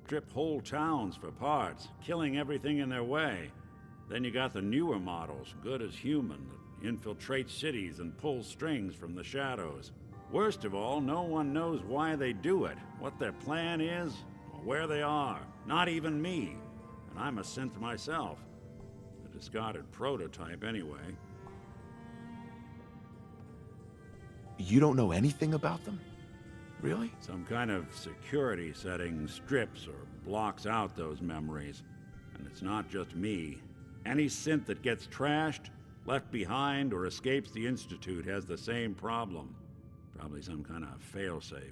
strip whole towns for parts, killing everything in their way. Then you got the newer models, good as human, that infiltrate cities and pull strings from the shadows. Worst of all, no one knows why they do it, what their plan is, or where they are. Not even me. And I'm a synth myself. A discarded prototype, anyway. You don't know anything about them? Really? Some kind of security setting strips or blocks out those memories. And it's not just me. Any synth that gets trashed, left behind, or escapes the Institute has the same problem. Probably some kind of failsafe.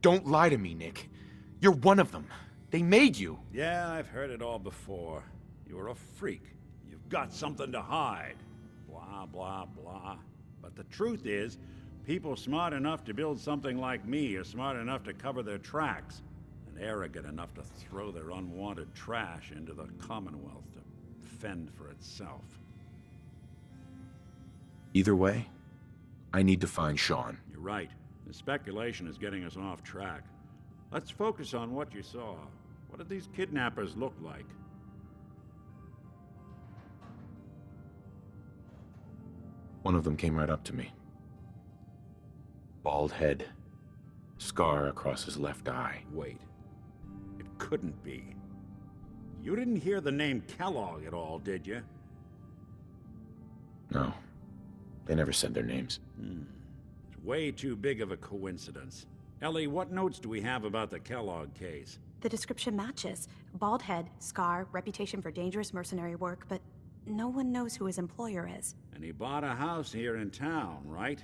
Don't lie to me, Nick. You're one of them. They made you. Yeah, I've heard it all before. You're a freak. You've got something to hide. Blah, blah, blah. But the truth is, people smart enough to build something like me are smart enough to cover their tracks, and arrogant enough to throw their unwanted trash into the Commonwealth to fend for itself. Either way, I need to find Sean. You're right. The speculation is getting us off track. Let's focus on what you saw. What did these kidnappers look like? One of them came right up to me. Bald head, scar across his left eye. Wait. It couldn't be. You didn't hear the name Kellogg at all, did you? No. They never said their names. It's way too big of a coincidence. Ellie, what notes do we have about the Kellogg case? The description matches. Bald head, scar, reputation for dangerous mercenary work, but no one knows who his employer is. And he bought a house here in town, right?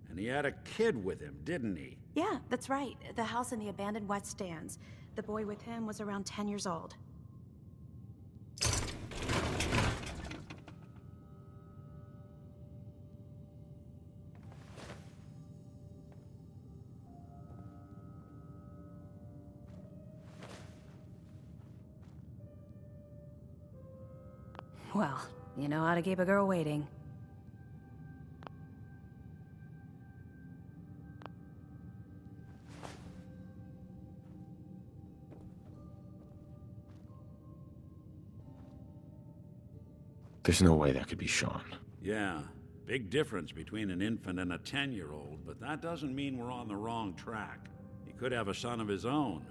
And he had a kid with him, didn't he? Yeah, that's right. The house in the abandoned West Stands. The boy with him was around 10 years old. Well, you know how to keep a girl waiting. There's no way that could be Sean. Yeah, big difference between an infant and a 10-year-old, but that doesn't mean we're on the wrong track. He could have a son of his own.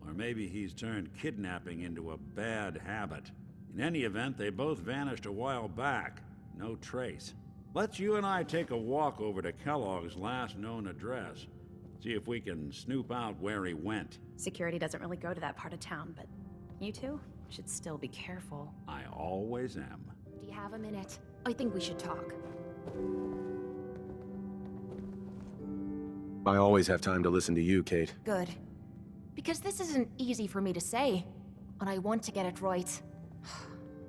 Or maybe he's turned kidnapping into a bad habit. In any event, they both vanished a while back. No trace. Let's you and I take a walk over to Kellogg's last known address. See if we can snoop out where he went. Security doesn't really go to that part of town, but you two should still be careful. I always am. Do you have a minute? I think we should talk. I always have time to listen to you, Cait. Good. Because this isn't easy for me to say, and I want to get it right.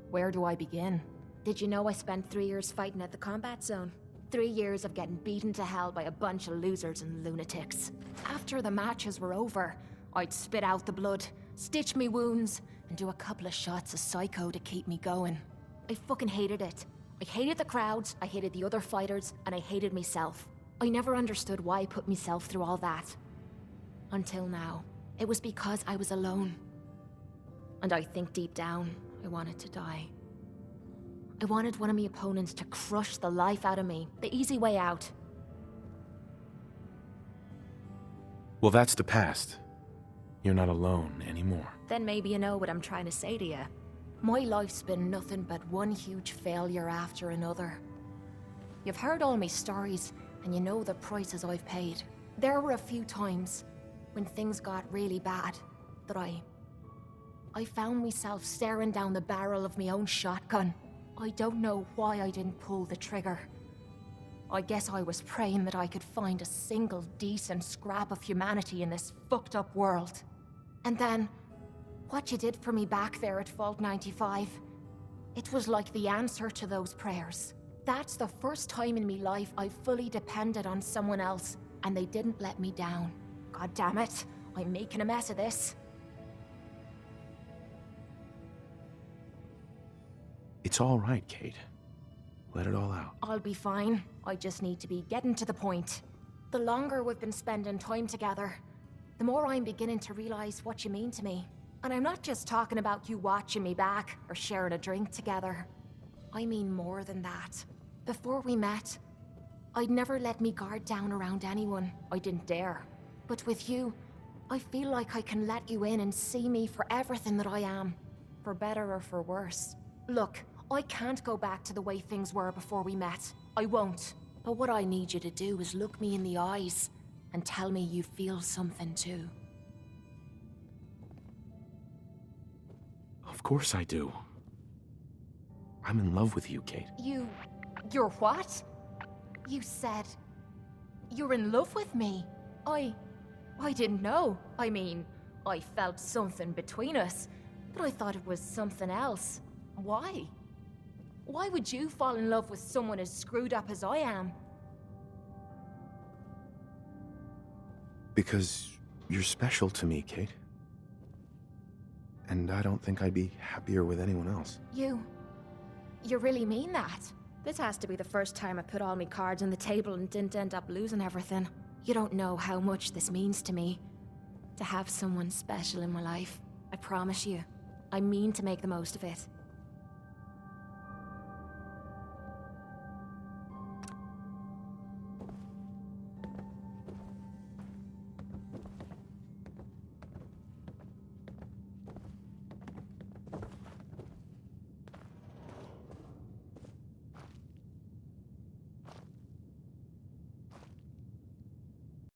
Where do I begin? Did you know I spent 3 years fighting at the combat zone? 3 years of getting beaten to hell by a bunch of losers and lunatics. After the matches were over, I'd spit out the blood, stitch me wounds, and do a couple of shots of Psycho to keep me going. I fucking hated it. I hated the crowds, I hated the other fighters, and I hated myself. I never understood why I put myself through all that. Until now. It was because I was alone. And I think deep down, I wanted to die. I wanted one of my opponents to crush the life out of me, the easy way out. Well, that's the past. You're not alone anymore. Then maybe you know what I'm trying to say to you. My life's been nothing but one huge failure after another. You've heard all my stories, and you know the prices I've paid. There were a few times, when things got really bad, that I found myself staring down the barrel of my own shotgun. I don't know why I didn't pull the trigger. I guess I was praying that I could find a single decent scrap of humanity in this fucked up world. And then, what you did for me back there at Vault 95, it was like the answer to those prayers. That's the first time in my life I fully depended on someone else, and they didn't let me down. God damn it, I'm making a mess of this. It's all right, Cait. Let it all out. I'll be fine. I just need to be getting to the point. The longer we've been spending time together, the more I'm beginning to realize what you mean to me. And I'm not just talking about you watching me back or sharing a drink together. I mean more than that. Before we met, I'd never let me guard down around anyone. I didn't dare. But with you, I feel like I can let you in and see me for everything that I am. For better or for worse. Look, I can't go back to the way things were before we met. I won't. But what I need you to do is look me in the eyes and tell me you feel something too. Of course I do. I'm in love with you, Cait. You're what? You said... you're in love with me? I didn't know. I mean, I felt something between us, but I thought it was something else. Why? Why would you fall in love with someone as screwed up as I am? Because you're special to me, Cait. And I don't think I'd be happier with anyone else. You really mean that? This has to be the first time I put all my cards on the table and didn't end up losing everything. You don't know how much this means to me. To have someone special in my life. I promise you. I mean to make the most of it.